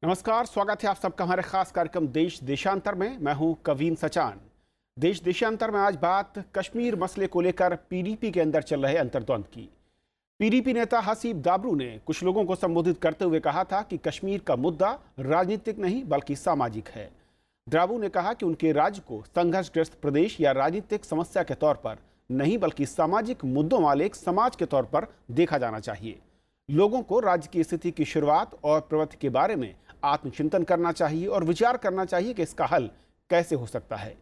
नमस्कार, स्वागत है आप सबका हमारे खास कार्यक्रम देश देशांतर में। मैं हूं कवीन सचान। देश देशांतर में आज बात कश्मीर मसले को लेकर पीडीपी के अंदर चल रहे अंतर्द्वंद की। पीडीपी नेता हसीब दाबरू ने कुछ लोगों को संबोधित करते हुए कहा था कि कश्मीर का मुद्दा राजनीतिक नहीं बल्कि सामाजिक है। दाबरू ने कहा कि उनके राज्य को संघर्षग्रस्त प्रदेश या राजनीतिक समस्या के तौर पर नहीं बल्कि सामाजिक मुद्दों वाले एक समाज के तौर पर देखा जाना चाहिए। लोगों को राज्य की स्थिति की शुरुआत और प्रवृत्ति के बारे में आत्मचिंतन करना चाहिए और विचार करना चाहिए कि इसका हल कैसे हो सकता है।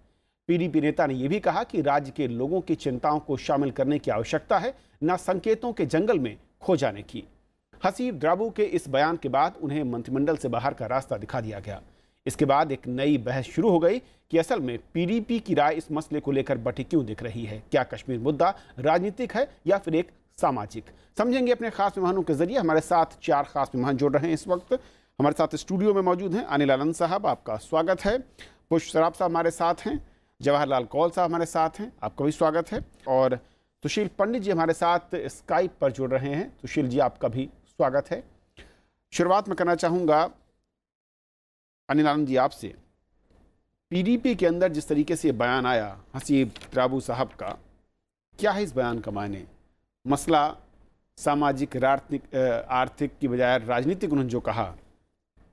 पीडीपी नेता ने यह भी कहा कि राज्य के लोगों की चिंताओं को शामिल करने की आवश्यकता है, न संकेतों के जंगल में खो जाने की। हसीब दाबरू के इस बयान के बाद उन्हें मंत्रिमंडल से बाहर का रास्ता दिखा दिया गया। इसके बाद एक नई बहस शुरू हो गई कि असल में पीडीपी की राय इस मसले को लेकर बटी क्यों दिख रही है। क्या कश्मीर मुद्दा राजनीतिक है या फिर एक सामाजिक? समझेंगे अपने खास मेहमानों के जरिए। हमारे साथ 4 खास मेहमान जुड़ रहे हैं इस वक्त। हमारे साथ स्टूडियो में मौजूद हैं अनिल आनंद साहब, आपका स्वागत है। पुष्प सराफ साहब हमारे साथ हैं। जवाहरलाल कौल साहब हमारे साथ हैं, आपका भी स्वागत है। और सुशील पंडित जी हमारे साथ स्काइप पर जुड़ रहे हैं। सुशील जी, आपका भी स्वागत है। शुरुआत में करना चाहूँगा अनिल आनंद जी आपसे। पीडीपी के अंदर जिस तरीके से बयान आया हसीब दाबरू साहब का, क्या है इस बयान का मायने? मसला सामाजिक आर्थिक की बजाय राजनीतिक उन्होंने जो कहा,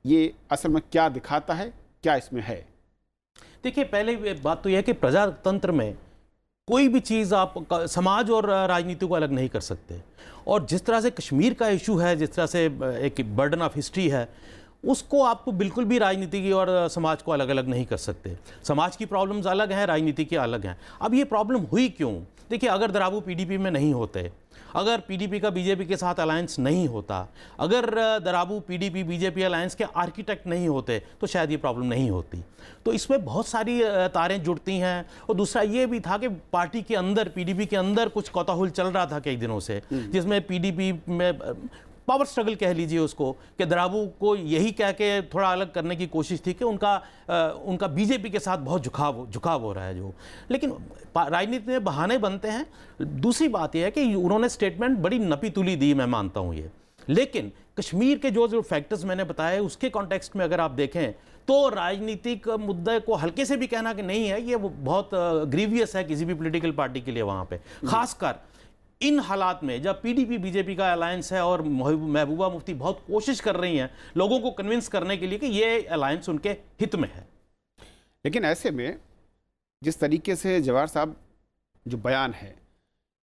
ये असल में क्या दिखाता है, क्या इसमें है? देखिए, पहले बात तो यह है कि प्रजातंत्र में कोई भी चीज़ आप समाज और राजनीति को अलग नहीं कर सकते। और जिस तरह से कश्मीर का इशू है, जिस तरह से एक बर्डन ऑफ हिस्ट्री है, उसको आपको बिल्कुल भी राजनीति की और समाज को अलग अलग नहीं कर सकते। समाज की प्रॉब्लम्स अलग हैं, राजनीति की अलग हैं। अब ये प्रॉब्लम हुई क्यों? देखिए, अगर दाबरू पीडीपी में नहीं होते, अगर पीडीपी का बीजेपी के साथ अलायंस नहीं होता, अगर दाबरू पीडीपी बीजेपी अलायंस के आर्किटेक्ट नहीं होते, तो शायद ये प्रॉब्लम नहीं होती। तो इसमें बहुत सारी तारें जुड़ती हैं। और दूसरा ये भी था कि पार्टी के अंदर, पीडीपी के अंदर कुछ कोताहुल चल रहा था कई दिनों से, जिसमें पीडीपी में पावर स्ट्रगल कह लीजिए उसको, कि दाबरू को यही कह के थोड़ा अलग करने की कोशिश थी कि उनका बीजेपी के साथ बहुत झुकाव हो रहा है जो। लेकिन राजनीति में बहाने बनते हैं। दूसरी बात यह है कि उन्होंने स्टेटमेंट बड़ी नपी तुली दी, मैं मानता हूँ ये। लेकिन कश्मीर के जो फैक्टर्स मैंने बताए, उसके कॉन्टेक्स्ट में अगर आप देखें तो राजनीतिक मुद्दे को हल्के से भी कहना कि नहीं है, ये बहुत ग्रीवियस है किसी भी पॉलिटिकल पार्टी के लिए वहाँ पे, खासकर इन हालात में जब पीडीपी बीजेपी का अलायंस है और महबूबा मुफ्ती बहुत कोशिश कर रही हैं लोगों को कन्विंस करने के लिए कि ये अलायंस उनके हित में है। लेकिन ऐसे में जिस तरीके से जवाहर साहब जो बयान है,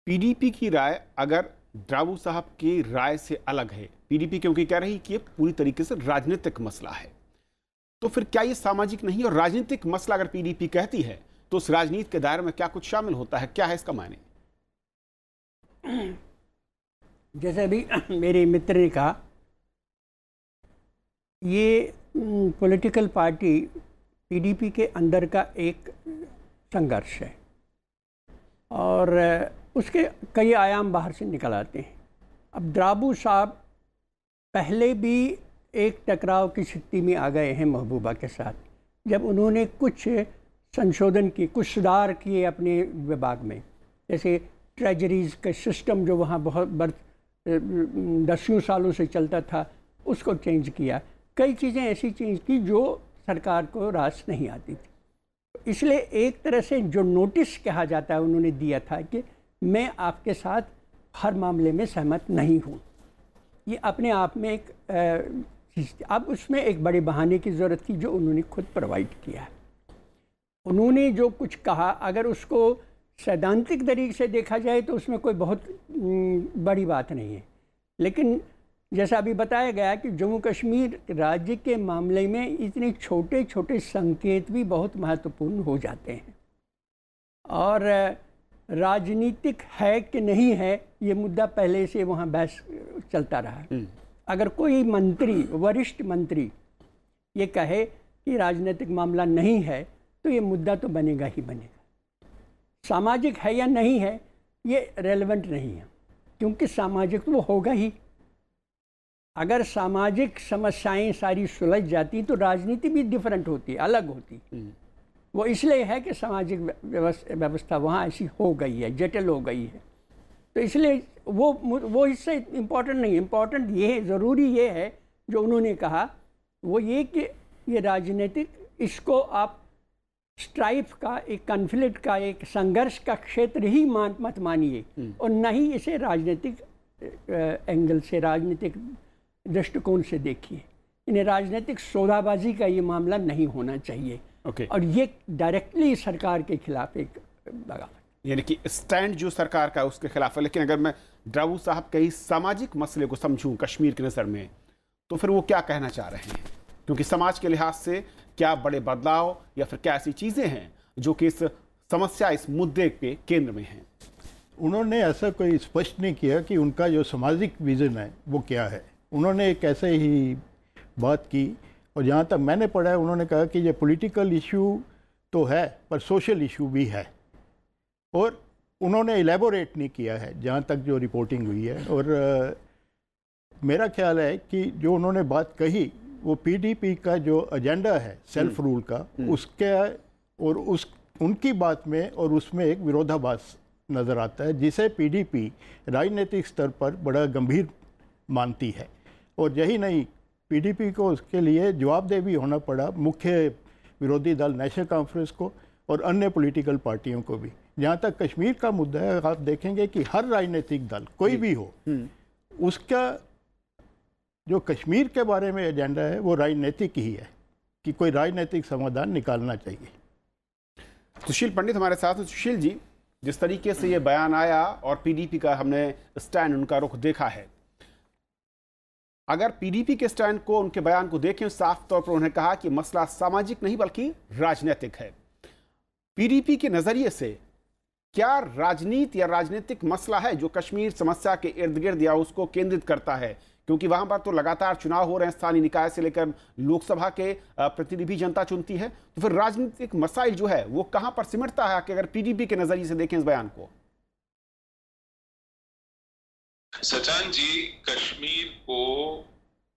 पीडीपी की राय अगर दाबरू साहब की राय से अलग है, पीडीपी क्योंकि कह रही कि ये पूरी तरीके से राजनीतिक मसला है, तो फिर क्या ये सामाजिक नहीं? और राजनीतिक मसला अगर पीडीपी कहती है तो उस राजनीति के दायरे में क्या कुछ शामिल होता है? क्या है इसका मायने? जैसे अभी मेरे मित्र ने कहा, ये पॉलिटिकल पार्टी पीडीपी के अंदर का एक संघर्ष है और उसके कई आयाम बाहर से निकल आते हैं। अब दाबरू साहब पहले भी एक टकराव की स्थिति में आ गए हैं महबूबा के साथ, जब उन्होंने कुछ संशोधन किए, कुछ सुधार किए अपने विभाग में। जैसे ट्रेजरीज़ का सिस्टम जो वहाँ बहुत 10 सालों से चलता था, उसको चेंज किया। कई चीज़ें ऐसी चेंज की जो सरकार को रास नहीं आती थी। इसलिए एक तरह से जो नोटिस कहा जाता है उन्होंने दिया था कि मैं आपके साथ हर मामले में सहमत नहीं हूँ। ये अपने आप में एक अब उसमें एक बड़े बहाने की ज़रूरत थी जो उन्होंने खुद प्रोवाइड किया है। उन्होंने जो कुछ कहा, अगर उसको सैद्धांतिक तरीके से देखा जाए तो उसमें कोई बहुत बड़ी बात नहीं है। लेकिन जैसा अभी बताया गया कि जम्मू कश्मीर राज्य के मामले में इतने छोटे छोटे संकेत भी बहुत महत्वपूर्ण हो जाते हैं। और राजनीतिक है कि नहीं है, ये मुद्दा पहले से वहाँ बहस चलता रहा है। अगर कोई मंत्री, वरिष्ठ मंत्री ये कहे कि राजनीतिक मामला नहीं है, तो ये मुद्दा तो बनेगा ही बनेगा। सामाजिक है या नहीं है, ये रेलेवेंट नहीं है, क्योंकि सामाजिक तो वो होगा ही। अगर सामाजिक समस्याएं सारी सुलझ जाती तो राजनीति भी डिफरेंट होती, अलग होती। वो इसलिए है कि सामाजिक व्यवस्था वहाँ ऐसी हो गई है, जटिल हो गई है, तो इसलिए वो इससे इम्पोर्टेंट नहीं। इम्पोर्टेंट ये है, ज़रूरी ये है जो उन्होंने कहा वो ये कि ये राजनीतिक, इसको आप स्ट्राइफ का, एक कन्फ्लिक्ट का, एक संघर्ष का क्षेत्र ही मत मानिए, और न ही इसे राजनीतिक एंगल से, राजनीतिक दृष्टिकोण से देखिए। इन्हें राजनीतिक सौदाबाजी का ये मामला नहीं होना चाहिए। और ये डायरेक्टली सरकार के खिलाफ एक बगावत, यानी कि स्टैंड जो सरकार का उसके खिलाफ है। लेकिन अगर मैं ड्राबू साहब के सामाजिक मसले को समझूं कश्मीर की नज़र में, तो फिर वो क्या कहना चाह रहे हैं? क्योंकि समाज के लिहाज से क्या बड़े बदलाव या फिर क्या ऐसी चीज़ें हैं जो कि इस समस्या, इस मुद्दे के केंद्र में हैं? उन्होंने ऐसा कोई स्पष्ट नहीं किया कि उनका जो सामाजिक विज़न है वो क्या है। उन्होंने एक ऐसे ही बात की, और जहाँ तक मैंने पढ़ा है उन्होंने कहा कि ये पॉलिटिकल इशू तो है पर सोशल इशू भी है, और उन्होंने इलेबोरेट नहीं किया है जहाँ तक जो रिपोर्टिंग हुई है। और मेरा ख्याल है कि जो उन्होंने बात कही वो पीडीपी का जो एजेंडा है सेल्फ रूल का, उसके और उनकी बात में और उसमें एक विरोधाभास नज़र आता है, जिसे पीडीपी राजनीतिक स्तर पर बड़ा गंभीर मानती है। और यही नहीं, पीडीपी को उसके लिए जवाबदेह भी होना पड़ा मुख्य विरोधी दल नेशनल कॉन्फ्रेंस को और अन्य पॉलिटिकल पार्टियों को भी। जहाँ तक कश्मीर का मुद्दा है, आप देखेंगे कि हर राजनीतिक दल कोई भी हो, उसका जो कश्मीर के बारे में एजेंडा है वो राजनीतिक ही है कि कोई राजनीतिक समाधान निकालना चाहिए। सुशील पंडित हमारे साथ हैं। सुशील जी, जिस तरीके से ये बयान आया और पीडीपी का हमने स्टैंड, उनका रुख देखा है, अगर पीडीपी के स्टैंड को, उनके बयान को देखें, साफ तौर पर उन्होंने कहा कि मसला सामाजिक नहीं बल्कि राजनीतिक है। पीडीपी के नजरिए से क्या राजनीति या राजनीतिक मसला है जो कश्मीर समस्या के इर्द गिर्द या उसको केंद्रित करता है? क्योंकि वहां पर तो लगातार चुनाव हो रहे हैं, स्थानीय निकाय से लेकर लोकसभा के प्रतिनिधि जनता चुनती है, तो फिर राजनीतिक मसाइल जो है वो कहां पर सिमटता है कि अगर पीडीपी के नजरिए से देखें इस बयान को? सचान जी, कश्मीर को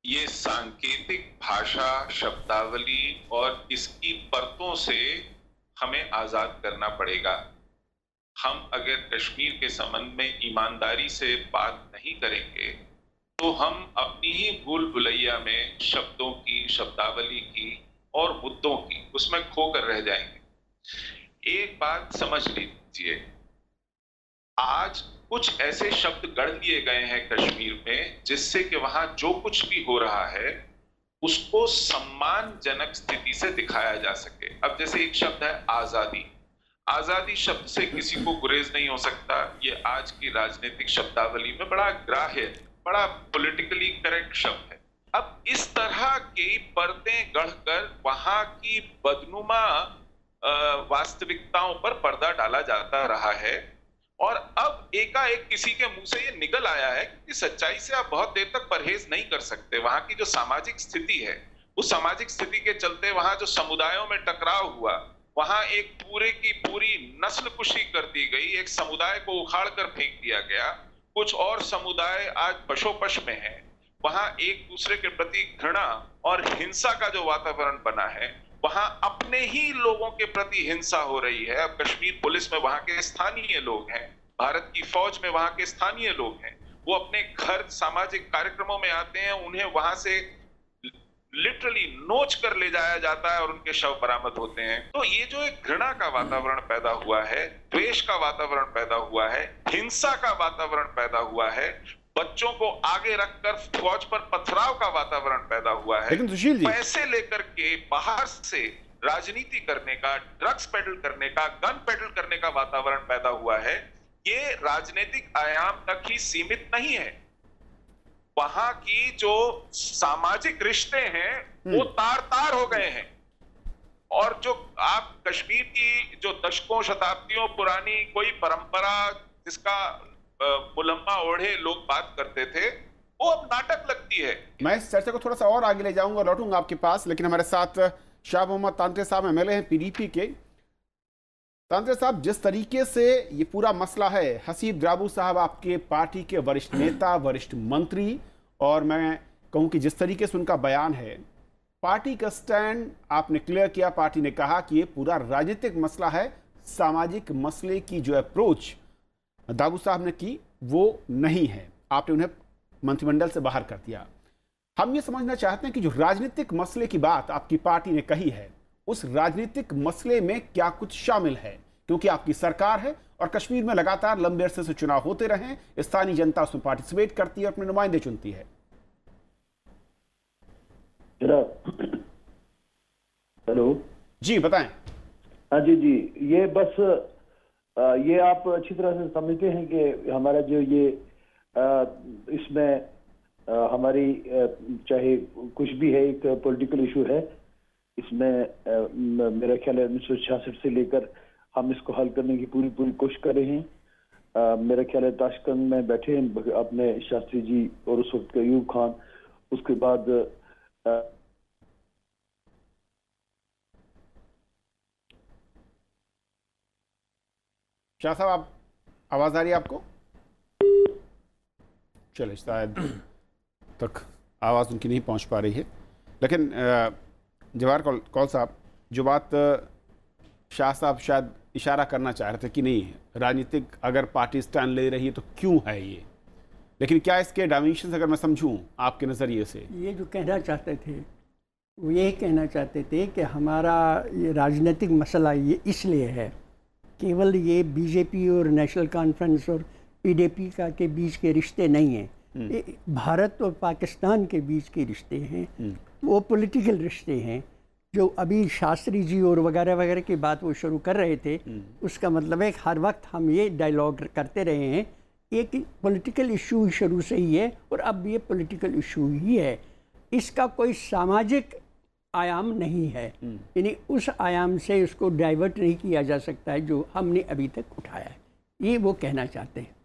ये सांकेतिक भाषा, शब्दावली और इसकी परतों से हमें आजाद करना पड़ेगा। हम अगर कश्मीर के संबंध में ईमानदारी से बात नहीं करेंगे तो हम अपनी ही भूल भुलैया में शब्दों की, शब्दावली की और मुद्दों की, उसमें खोकर रह जाएंगे। एक बात समझ लीजिए, आज कुछ ऐसे शब्द गढ़ लिए गए हैं कश्मीर में जिससे कि वहां जो कुछ भी हो रहा है उसको सम्मानजनक स्थिति से दिखाया जा सके। अब जैसे एक शब्द है आजादी, आजादी शब्द से किसी को गुरेज नहीं हो सकता। ये आज की राजनीतिक शब्दावली में बड़ा ग्राह्य, बड़ा पॉलिटिकली करेक्ट शब्द है। अब इस तरह की परतें गढ़कर वहां की बदनुमा वास्तविकताओं पर पर्दा डाला जाता रहा है, और अब एकाएक किसी के मुंह से ये निकल आया है कि सच्चाई से आप बहुत देर तक परहेज नहीं कर सकते। वहां की जो सामाजिक स्थिति है, उस सामाजिक स्थिति के चलते वहां जो समुदायों में टकराव हुआ, वहां एक पूरे की पूरी नस्लकुशी कर दी गई, एक समुदाय को उखाड़ कर फेंक दिया गया, कुछ और समुदाय आज पशोपश में है। वहां एक दूसरे के प्रति घृणा और हिंसा का जो वातावरण बना है, वहां अपने ही लोगों के प्रति हिंसा हो रही है। अब कश्मीर पुलिस में वहां के स्थानीय लोग हैं, भारत की फौज में वहां के स्थानीय लोग हैं, वो अपने घर सामाजिक कार्यक्रमों में आते हैं, उन्हें वहां से लिटरली नोच कर ले जाया जाता है और उनके शव बरामद होते हैं। तो ये जो एक घृणा का वातावरण पैदा हुआ है, द्वेष का वातावरण पैदा हुआ है, हिंसा का वातावरण पैदा हुआ है, बच्चों को आगे रखकर फौज पर पथराव का वातावरण पैदा हुआ है, लेकिन सुशील जी, पैसे लेकर के बाहर से राजनीति करने का, ड्रग्स पेडल करने का, गन पेडल करने का वातावरण पैदा हुआ है। ये राजनीतिक आयाम तक ही सीमित नहीं है, वहां की जो सामाजिक रिश्ते हैं वो तार तार हो गए हैं। और जो आप कश्मीर की जो दशकों शताब्दियों पुरानी कोई परंपरा जिसका मुलम्मा ओढ़े लोग बात करते थे, वो अब नाटक लगती है। मैं इस चर्चा को थोड़ा सा और आगे ले जाऊंगा, लौटूंगा आपके पास, लेकिन हमारे साथ शाह मोहम्मद तांत्रे साहब एमएलए हैं पीडीपी के। तांत्रे साहब, जिस तरीके से ये पूरा मसला है, हसीब ड्राबू साहब आपके पार्टी के वरिष्ठ नेता, वरिष्ठ मंत्री, और मैं कहूं कि जिस तरीके से उनका बयान है, पार्टी का स्टैंड आपने क्लियर किया, पार्टी ने कहा कि ये पूरा राजनीतिक मसला है, सामाजिक मसले की जो अप्रोच दागू साहब ने की वो नहीं है, आपने उन्हें मंत्रिमंडल से बाहर कर दिया। हम ये समझना चाहते हैं कि जो राजनीतिक मसले की बात आपकी पार्टी ने कही है, उस राजनीतिक मसले में क्या कुछ शामिल है? क्योंकि आपकी सरकार है और कश्मीर में लगातार लंबे अरसे से चुनाव होते रहे, स्थानीय जनता उसमें पार्टिसिपेट करती है, अपने नुमाइंदे चुनती है। हेलो जी, बताएं। हाँ जी, ये बस ये आप अच्छी तरह से समझते हैं कि हमारा जो ये इसमें हमारी चाहे कुछ भी है, एक पॉलिटिकल इशू है इसमें। मेरा ख्याल है 1966 से लेकर हम इसको हल करने की पूरी कोशिश कर रहे हैं। मेरा ख्याल है ताशकंद में बैठे हैं अपने शास्त्री जी और उस वक्त अयूब खान, उसके बाद शाह साहब, आप आवाज आ रही है आपको? चले, शायद तक आवाज उनकी नहीं पहुंच पा रही है। लेकिन जवाहर कौल साहब, जो बात शाह साहब शायद इशारा करना चाह रहे थे कि नहीं, राजनीतिक अगर पार्टी स्टैंड ले रही है तो क्यों है ये, लेकिन क्या इसके डायमेंशन अगर मैं समझूं आपके नज़रिए से, ये जो कहना चाहते थे वो यही कहना चाहते थे कि हमारा ये राजनीतिक मसला ये इसलिए है, केवल ये बीजेपी और नेशनल कॉन्फ्रेंस और पीडीपी का के बीच के रिश्ते नहीं हैं, ये भारत और पाकिस्तान के बीच के रिश्ते हैं, वो पॉलिटिकल रिश्ते हैं। जो अभी शास्त्री जी और वगैरह वगैरह की बात वो शुरू कर रहे थे, उसका मतलब है हर वक्त हम ये डायलॉग करते रहे हैं, एक पॉलिटिकल इशू शुरू से ही है और अब ये पॉलिटिकल इशू ही है, इसका कोई सामाजिक आयाम नहीं है, यानी उस आयाम से उसको डाइवर्ट नहीं किया जा सकता है जो हमने अभी तक उठाया है, ये वो कहना चाहते हैं।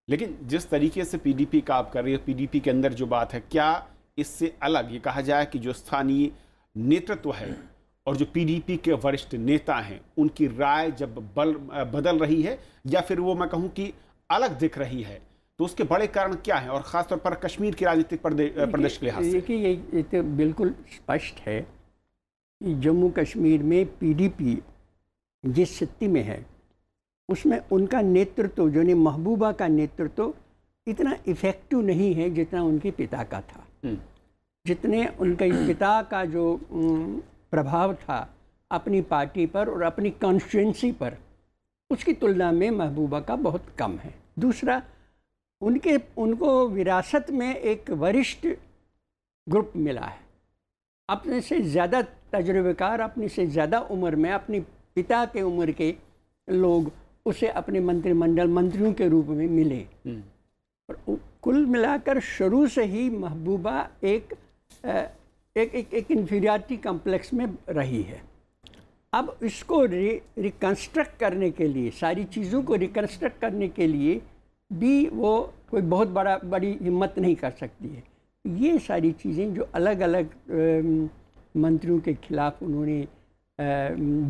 लेकिन जिस तरीके से पीडीपी का आप कर रही है, पीडीपी के अंदर जो बात है, क्या इससे अलग ये कहा जाए कि जो स्थानीय नेतृत्व है और जो पीडीपी के वरिष्ठ नेता हैं उनकी राय जब बदल रही है या फिर वो मैं कहूँ कि अलग दिख रही है, तो उसके बड़े कारण क्या हैं, और ख़ासतौर पर कश्मीर के राजनीतिक प्रदेश के लिहाज से? देखिए, ये तो बिल्कुल स्पष्ट है कि जम्मू कश्मीर में पीडीपी जिस स्थिति में है उसमें उनका नेतृत्व, जो ने महबूबा का नेतृत्व इतना इफ़ेक्टिव नहीं है जितना उनके पिता का था। जितने उनके पिता का जो प्रभाव था अपनी पार्टी पर और अपनी कॉन्स्टिट्यूंसी पर, उसकी तुलना में महबूबा का बहुत कम है। दूसरा, उनको विरासत में एक वरिष्ठ ग्रुप मिला है, अपने से ज़्यादा तजुर्बेकार, अपने से ज़्यादा उम्र में, अपने पिता के उम्र के लोग उसे अपने मंत्रिमंडल मंत्रियों के रूप में मिले। और कुल मिलाकर शुरू से ही महबूबा एक इन्फीरियरिटी कॉम्प्लेक्स में रही है। अब इसको रिकंस्ट्रक्ट करने के लिए, सारी चीज़ों को रिकंस्ट्रक्ट करने के लिए भी वो कोई बहुत बड़ी हिम्मत नहीं कर सकती है। ये सारी चीज़ें जो अलग अलग मंत्रियों के खिलाफ उन्होंने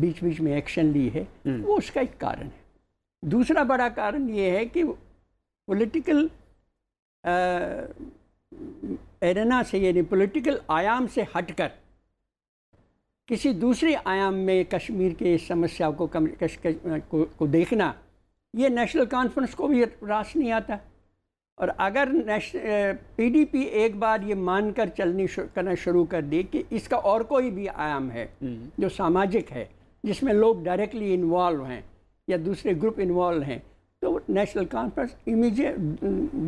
बीच बीच में एक्शन ली है, वो उसका एक कारण है। दूसरा बड़ा कारण ये है कि पॉलिटिकल एरेना से, यानी पॉलिटिकल आयाम से हटकर किसी दूसरे आयाम में कश्मीर के समस्या को देखना, ये नेशनल कॉन्फ्रेंस को भी रास नहीं आता। और अगर पीडीपी एक बार ये मानकर करना शुरू कर दे कि इसका और कोई भी आयाम है जो सामाजिक है, जिसमें लोग डायरेक्टली इन्वॉल्व हैं या दूसरे ग्रुप इन्वॉल्व हैं, तो नेशनल कॉन्फ्रेंस इमीडिएट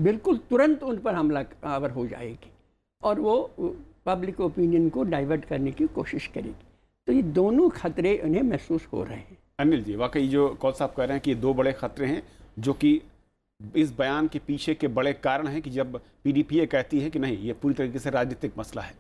बिल्कुल तुरंत उन पर हमलावर हो जाएगी और वो पब्लिक ओपिनियन को डाइवर्ट करने की कोशिश करेगी। तो ये दोनों खतरे उन्हें महसूस हो रहे हैं। अनिल जी, वाकई जो कौल साहब कह रहे हैं कि ये दो बड़े खतरे हैं जो कि इस बयान के पीछे के बड़े कारण हैं कि जब पीडीपी कहती है कि नहीं, ये पूरी तरीके से राजनीतिक मसला है।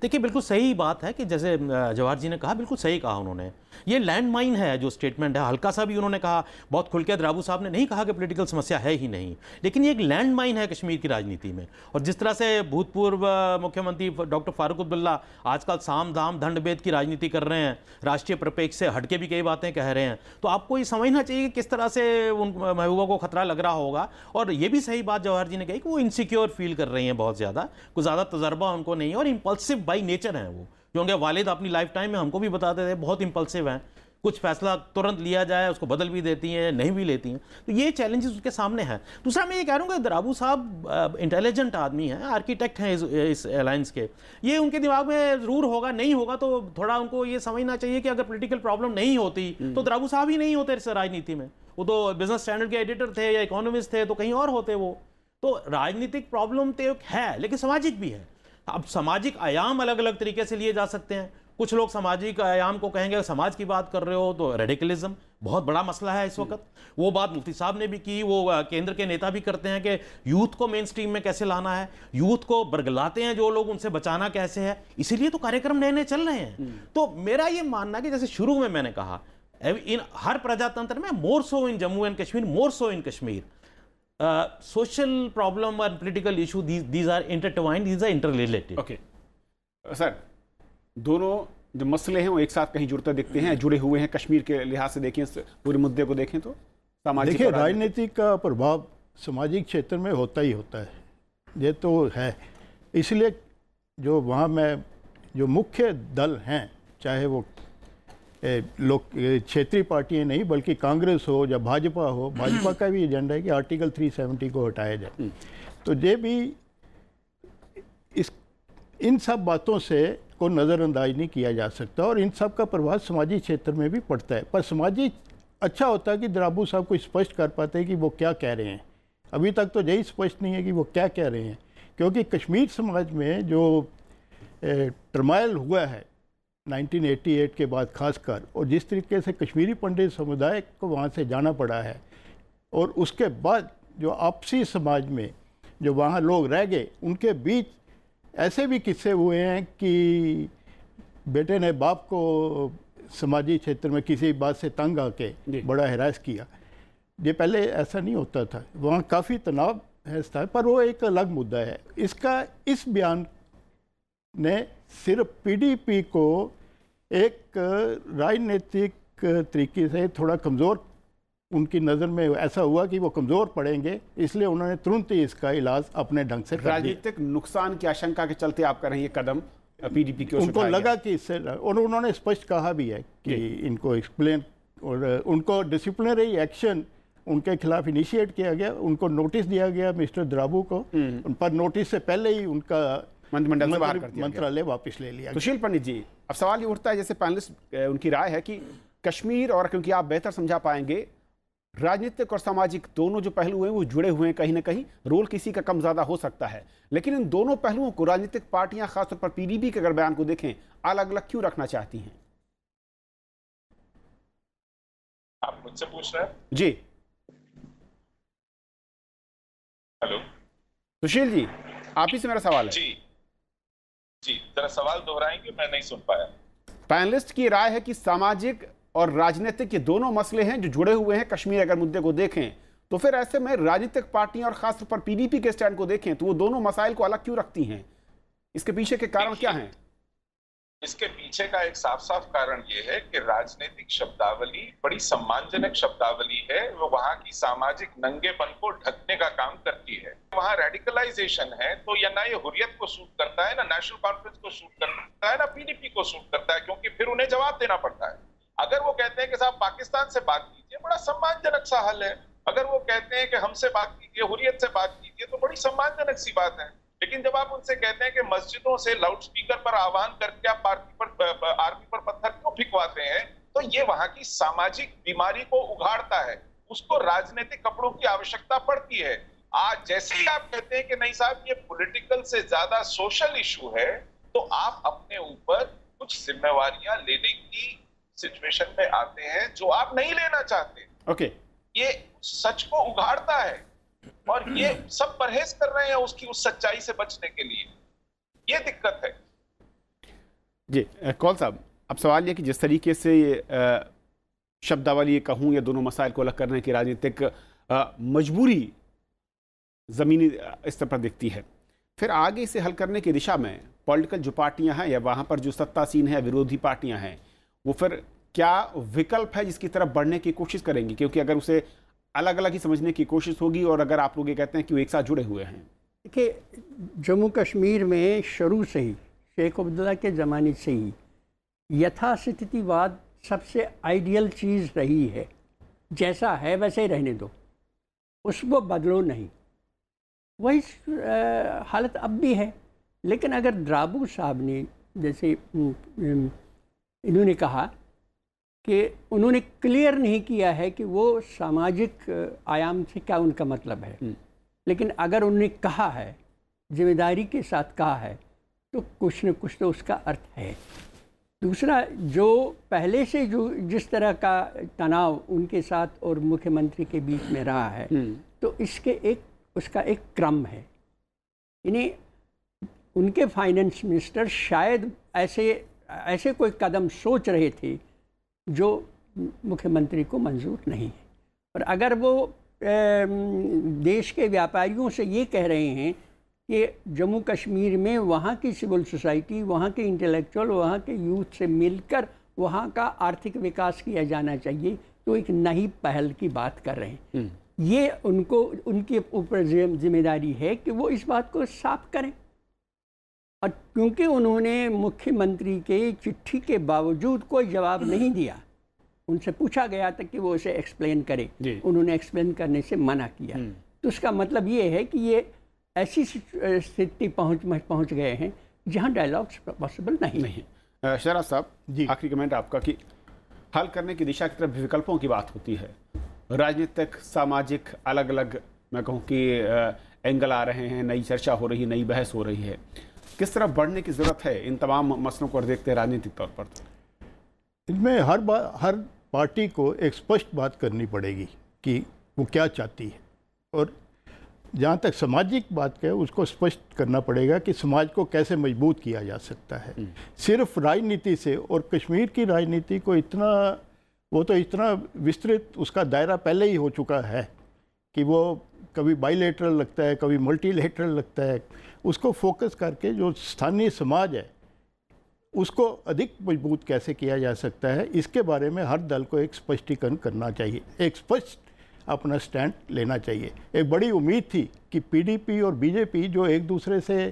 देखिए, बिल्कुल सही बात है कि जैसे जवाहर जी ने कहा, बिल्कुल सही कहा उन्होंने, ये लैंडमाइन है जो स्टेटमेंट है। हल्का सा भी उन्होंने कहा, बहुत खुल के द्राबू साहब ने नहीं कहा कि पॉलिटिकल समस्या है ही नहीं, लेकिन ये एक लैंडमाइन है कश्मीर की राजनीति में। और जिस तरह से भूतपूर्व मुख्यमंत्री डॉक्टर फारूक अब्दुल्ला आजकल साम दाम दंड भेद की राजनीति कर रहे हैं, राष्ट्रीय परिप्रेक्ष्य से हटके भी कई बातें कह रहे हैं, तो आपको ये समझना चाहिए कि किस तरह से उन महबूबा को खतरा लग रहा होगा। और ये भी सही बात जवाहर जी ने कही कि वो इनसिक्योर फील कर रही हैं बहुत ज़्यादा, कुछ ज़्यादा तजर्बा उनको नहीं है और इम्पल्सिव बाई नेचर हैं वो, क्योंकि वालिद अपनी लाइफ टाइम में हमको भी बताते थे बहुत इम्पल्सिव हैं, कुछ फैसला तुरंत लिया जाए, उसको बदल भी देती हैं, नहीं भी लेती हैं। तो ये चैलेंजेस उसके सामने हैं। दूसरा मैं ये कह रहा हूँ कि द्राबू साहब इंटेलिजेंट आदमी हैं, आर्किटेक्ट हैं इस अलायंस के। ये उनके दिमाग में ज़रूर होगा, नहीं होगा तो थोड़ा उनको ये समझना चाहिए कि अगर पॉलिटिकल प्रॉब्लम नहीं होती तो द्राबू साहब ही नहीं होते इस राजनीति में। वो तो बिजनेस स्टैंडर्ड के एडिटर थे या इकोनॉमिस्ट थे, तो कहीं और होते वो। तो राजनीतिक प्रॉब्लम तो है, लेकिन सामाजिक भी है। अब सामाजिक आयाम अलग अलग तरीके से लिए जा सकते हैं। कुछ लोग सामाजिक आयाम को कहेंगे समाज की बात कर रहे हो तो रेडिकलिज्म बहुत बड़ा मसला है इस वक्त। वो बात मुफ्ती साहब ने भी की, वो केंद्र के नेता भी करते हैं कि यूथ को मेन स्ट्रीम में कैसे लाना है, यूथ को बरगलाते हैं जो लोग, उनसे बचाना कैसे है। इसीलिए तो कार्यक्रम नए नए चल रहे हैं। तो मेरा ये मानना है कि जैसे शुरू में मैंने कहा, इन हर प्रजातंत्र में, more so in Jammu and Kashmir, more so in Kashmir, social problem and political issue, these are intertwined, these are interrelated. Okay sir, दोनों जो मसले हैं वो एक साथ कहीं जुड़ते दिखते हैं, जुड़े हुए हैं। कश्मीर के लिहाज से देखें, पूरे मुद्दे को देखें तो सामाजिक, देखिए राजनीतिक का प्रभाव सामाजिक क्षेत्र में होता ही होता है, ये तो है। इसलिए जो वहाँ में जो मुख्य दल हैं, चाहे वो लोग क्षेत्रीय पार्टियां नहीं बल्कि कांग्रेस हो या भाजपा हो, भाजपा का भी एजेंडा है कि आर्टिकल 370 को हटाया जाए। तो ये भी इन सब बातों से को नज़रअंदाज नहीं किया जा सकता और इन सब का प्रभाव सामाजिक क्षेत्र में भी पड़ता है। पर सामाजिक अच्छा होता है कि द्राबू साहब को स्पष्ट कर पाते हैं कि वो क्या कह रहे हैं। अभी तक तो यही स्पष्ट नहीं है कि वो क्या कह रहे हैं, क्योंकि कश्मीर समाज में जो टर्माइल हुआ है 1988 के बाद खासकर, और जिस तरीके से कश्मीरी पंडित समुदाय को वहाँ से जाना पड़ा है, और उसके बाद जो आपसी समाज में जो वहाँ लोग रह गए, उनके बीच ऐसे भी किस्से हुए हैं कि बेटे ने बाप को समाजी क्षेत्र में किसी बात से तंग आके बड़ा हैरास किया। ये पहले ऐसा नहीं होता था, वहाँ काफ़ी तनाव है, पर वो एक अलग मुद्दा है। इसका इस बयान ने सिर्फ पीडीपी को एक राजनीतिक तरीके से थोड़ा कमज़ोर, उनकी नज़र में ऐसा हुआ कि वो कमज़ोर पड़ेंगे, इसलिए उन्होंने तुरंत ही इसका इलाज अपने ढंग से कर दिया। राजनीतिक नुकसान की आशंका के चलते आप कर रहे हैं ये कदम पीडीपी की ओर से उनको लगा कि इससे, और उन्होंने स्पष्ट कहा भी है कि इनको एक्सप्लेन, और उनको डिसिप्लिनरी एक्शन उनके खिलाफ इनिशिएट किया गया, उनको नोटिस दिया गया मिस्टर द्राबू को, पर नोटिस से पहले ही उनका मंत्रिमंडल से बाहर कर दिया, मंत्रालय वापस ले लिया। सुशील पंडित जी, अब सवाल ये उठता है, जैसे पैनलिस्ट उनकी राय है कि कश्मीर, और क्योंकि आप बेहतर समझा पाएंगे, राजनीतिक और सामाजिक दोनों जो पहलू हैं वो जुड़े हुए हैं, कहीं ना कहीं रोल किसी का कम ज्यादा हो सकता है, लेकिन इन दोनों पहलुओं को राजनीतिक पार्टियां, खासतौर पर पीडीपी के अगर बयान को देखें, अलग अलग क्यों रखना चाहती हैं? आप मुझसे पूछ रहे हैं? जी हेलो सुशील जी, आप ही से मेरा सवाल है। जी जरा सवाल दोहराएंगे, मैं नहीं सुन पाया। पैनलिस्ट की राय है कि सामाजिक और राजनीतिक ये दोनों मसले हैं जो जुड़े हुए हैं। कश्मीर अगर मुद्दे को देखें तो फिर ऐसे में राजनीतिक पार्टियां और खासतौर पर पीडीपी के स्टैंड को देखें तो वो दोनों मसाइल को अलग क्यों रखती हैं? इसके पीछे के कारण क्या हैं? इसके पीछे का एक साफ साफ कारण ये है कि राजनीतिक शब्दावली बड़ी सम्मानजनक शब्दावली है, वो वहाँ की सामाजिक नंगेपन को ढकने का काम करती है। वहाँ रेडिकलाइजेशन है, तो या ना ये हुर्रियत को सूट करता है, ना नेशनल कॉन्फ्रेंस को सूट करता है, ना पीडीपी को सूट करता है, क्योंकि फिर उन्हें जवाब देना पड़ता है। अगर वो कहते हैं कि साहब पाकिस्तान से बात कीजिए, बड़ा सम्मानजनक सा हल है। अगर वो कहते हैं कि हमसे बात कीजिए, हुर्रियत से बात कीजिए, तो बड़ी सम्मानजनक सी बात है। लेकिन जब आप उनसे कहते हैं कि मस्जिदों से लाउडस्पीकर पर आह्वान करके आप आर्मी पर पत्थर क्यों फिकवाते हैं, तो ये वहां की सामाजिक बीमारी को उघाड़ता है। उसको राजनीतिक कपड़ों की आवश्यकता पड़ती है। आज जैसे ही आप कहते हैं कि नहीं साहब ये पॉलिटिकल से ज्यादा सोशल इशू है, तो आप अपने ऊपर कुछ जिम्मेवारियां लेने की सिचुएशन में आते हैं जो आप नहीं लेना चाहते। ओके, ये सच को उघाड़ता है और ये सब परहेज कर रहे हैं उसकी उस सच्चाई से बचने के लिए। ये दिक्कत है जी। कौल साहब, अब सवाल ये कि जिस तरीके से शब्दावली कहूँ या दोनों मसाइल को अलग करने की राजनीतिक मजबूरी ज़मीनी स्तर पर दिखती है, फिर आगे इसे हल करने की दिशा में पॉलिटिकल जो पार्टियां हैं या वहाँ पर जो सत्तासीन है, विरोधी पार्टियां हैं, वो फिर क्या विकल्प है जिसकी तरफ बढ़ने की कोशिश करेंगी? क्योंकि अगर उसे अलग अलग ही समझने की कोशिश होगी, और अगर आप लोग ये कहते हैं कि वो एक साथ जुड़े हुए हैं। देखिए, जम्मू कश्मीर में शुरू से ही, शेख अब्दुल्ला के ज़माने से ही यथास्थितिवाद सबसे आइडियल चीज़ रही है। जैसा है वैसे ही रहने दो, उसको बदलो नहीं। वही हालत अब भी है। लेकिन अगर द्राबू साहब ने जैसे इन्होंने कहा कि उन्होंने क्लियर नहीं किया है कि वो सामाजिक आयाम से क्या उनका मतलब है, लेकिन अगर उन्होंने कहा है, जिम्मेदारी के साथ कहा है, तो कुछ न कुछ तो उसका अर्थ है। दूसरा, जो पहले से जो जिस तरह का तनाव उनके साथ और मुख्यमंत्री के बीच में रहा है, तो उसका एक क्रम है। यानी उनके फाइनेंस मिनिस्टर शायद ऐसे कोई कदम सोच रहे थे जो मुख्यमंत्री को मंजूर नहीं है। और अगर वो देश के व्यापारियों से ये कह रहे हैं कि जम्मू कश्मीर में वहाँ की सिविल सोसाइटी, वहाँ के इंटेलेक्चुअल, वहाँ के यूथ से मिलकर वहाँ का आर्थिक विकास किया जाना चाहिए, तो एक नई पहल की बात कर रहे हैं। ये उनके ऊपर जिम्मेदारी है कि वो इस बात को साफ करें। और क्योंकि उन्होंने मुख्यमंत्री के चिट्ठी के बावजूद कोई जवाब नहीं दिया, उनसे पूछा गया था कि वो उसे एक्सप्लेन करें, उन्होंने एक्सप्लेन करने से मना किया। तो उसका मतलब ये है कि ये ऐसी स्थिति पहुंच गए हैं जहां डायलॉग्स पॉसिबल नहीं है। शहराज साहब, आखिरी कमेंट आपका कि हल करने की दिशा की तरफ विकल्पों की बात होती है, राजनीतिक सामाजिक अलग अलग मैं कहूँ कि एंगल आ रहे हैं, नई चर्चा हो रही है, नई बहस हो रही है, किस तरह बढ़ने की ज़रूरत है इन तमाम मसलों को देखते हैं राजनीतिक तौर पर? इनमें हर पार्टी को एक स्पष्ट बात करनी पड़ेगी कि वो क्या चाहती है, और जहाँ तक सामाजिक बात है उसको स्पष्ट करना पड़ेगा कि समाज को कैसे मजबूत किया जा सकता है। सिर्फ राजनीति से, और कश्मीर की राजनीति को इतना विस्तृत उसका दायरा पहले ही हो चुका है कि वो कभी बाइलेटरल लगता है, कभी मल्टीलेटरल लगता है। उसको फोकस करके जो स्थानीय समाज है उसको अधिक मजबूत कैसे किया जा सकता है, इसके बारे में हर दल को एक स्पष्टीकरण करना चाहिए, एक स्पष्ट अपना स्टैंड लेना चाहिए। एक बड़ी उम्मीद थी कि पीडीपी और बीजेपी जो एक दूसरे से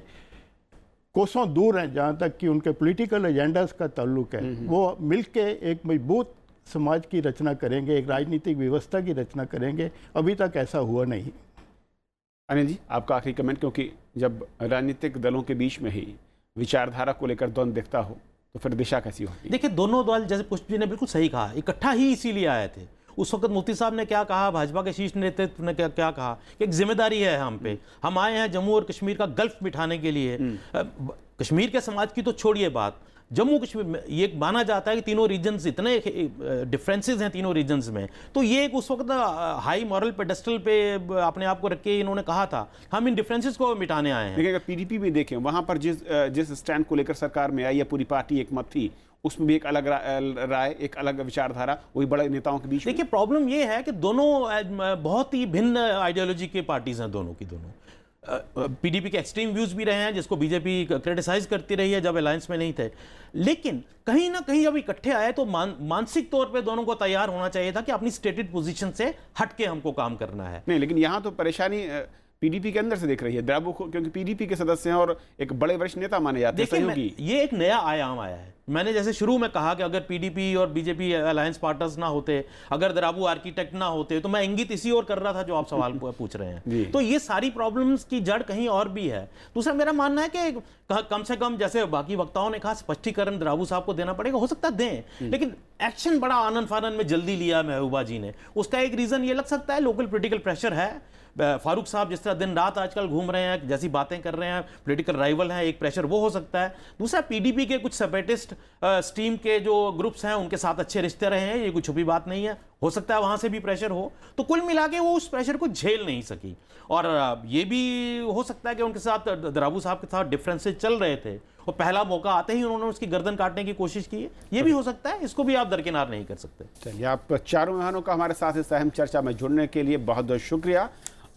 कोसों दूर हैं जहाँ तक कि उनके पॉलिटिकल एजेंडास का ताल्लुक है, वो मिलके एक मजबूत समाज की रचना करेंगे, एक राजनीतिक व्यवस्था की रचना करेंगे। अभी तक ऐसा हुआ नहीं। अनिल जी, आपका आखिरी कमेंट, क्योंकि जब राजनीतिक दलों के बीच में ही विचारधारा को लेकर द्वंद्व दिखता हो तो फिर दिशा कैसी होगी? देखिए, दोनों दल, जैसे पुष्प जी ने बिल्कुल सही कहा, इकट्ठा ही इसीलिए आए थे। उस वक्त मुफ्ती साहब ने क्या कहा, भाजपा के शीर्ष नेतृत्व ने क्या कहा कि एक जिम्मेदारी है हम पे, हम आए हैं जम्मू और कश्मीर का गल्फ बिठाने के लिए। कश्मीर के समाज की तो छोड़िए बात, जम्मू कश्मीर में ये माना जाता है कि तीनों रीजन्स, इतने डिफरेंसेस हैं तीनों रीजन्स में, तो ये एक उस वक्त हाई मॉरल पेडेस्टल पे अपने आप को रख के इन्होंने कहा था हम इन डिफरेंसेस को मिटाने आए हैं। लेकिन अगर पीडीपी भी देखें, वहां पर जिस स्टैंड को लेकर सरकार में आई या पूरी पार्टी एक मत थी, उसमें भी एक अलग राय, एक अलग विचारधारा वही बड़े नेताओं के बीच। देखिए, प्रॉब्लम ये है कि दोनों बहुत ही भिन्न आइडियोलॉजी के पार्टीज हैं, दोनों की दोनों। पीडीपी के एक्सट्रीम व्यूज भी रहे हैं जिसको बीजेपी क्रिटिसाइज करती रही है जब अलायंस में नहीं थे, लेकिन कहीं ना कहीं जब इकट्ठे आए तो मानसिक तौर पे दोनों को तैयार होना चाहिए था कि अपनी स्टेटेड पोजीशन से हटके हमको काम करना है। नहीं, लेकिन यहां तो परेशानी पीडीपी के अंदर से दिख रही है। द्राबू को, क्योंकि पीडीपी के सदस्य हैं और एक बड़े वरिष्ठ नेता माने जाते हैं, सहयोगी। ये एक नया आयाम आया है। मैंने जैसे शुरू में कहा कि अगर पीडीपी और बीजेपी अलायंस पार्टनर्स ना होते, अगर द्राबू आर्किटेक्ट ना होते, तो मैं इंगित इसी और कर रहा था जो आप सवाल पूछ रहे हैं। तो ये सारी प्रॉब्लम्स की जड़ कहीं और भी है। दूसरा मेरा मानना है कि कम से कम, जैसे बाकी वक्ताओं ने कहा, स्पष्टीकरण द्राबू साहब को देना पड़ेगा, हो सकता है दें, लेकिन एक्शन बड़ा आनन फानन में जल्दी लिया महबूबा जी ने। उसका एक रीजन ये लग सकता है लोकल पॉलिटिकल प्रेशर है। फारूक साहब जिस तरह दिन रात आजकल घूम रहे हैं, जैसी बातें कर रहे हैं, पॉलिटिकल राइवल हैं, एक प्रेशर वो हो सकता है। दूसरा, पीडीपी के कुछ सेपरेटिस्ट स्ट्रीम के जो ग्रुप्स हैं उनके साथ अच्छे रिश्ते रहे हैं, ये कोई छुपी बात नहीं है, हो सकता है वहां से भी प्रेशर हो। तो कुल मिला के वो उस प्रेशर को झेल नहीं सकी, और ये भी हो सकता है कि उनके साथ द्राबू साहब के साथ डिफरेंसेस चल रहे थे और पहला मौका आते ही उन्होंने उसकी गर्दन काटने की कोशिश की है। ये भी हो सकता है, इसको भी आप दरकिनार नहीं कर सकते। चलिए, आप चारों मेहमानों का हमारे साथ इस अहम चर्चा में जुड़ने के लिए बहुत बहुत शुक्रिया,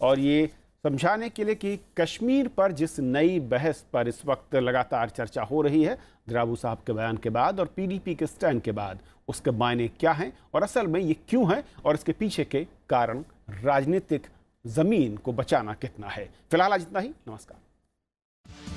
और ये समझाने के लिए कि कश्मीर पर जिस नई बहस पर इस वक्त लगातार चर्चा हो रही है, द्राबू साहब के बयान के बाद और पीडीपी के स्टैंड के बाद, उसके मायने क्या हैं और असल में ये क्यों है और इसके पीछे के कारण, राजनीतिक जमीन को बचाना कितना है। फिलहाल आज इतना ही, नमस्कार।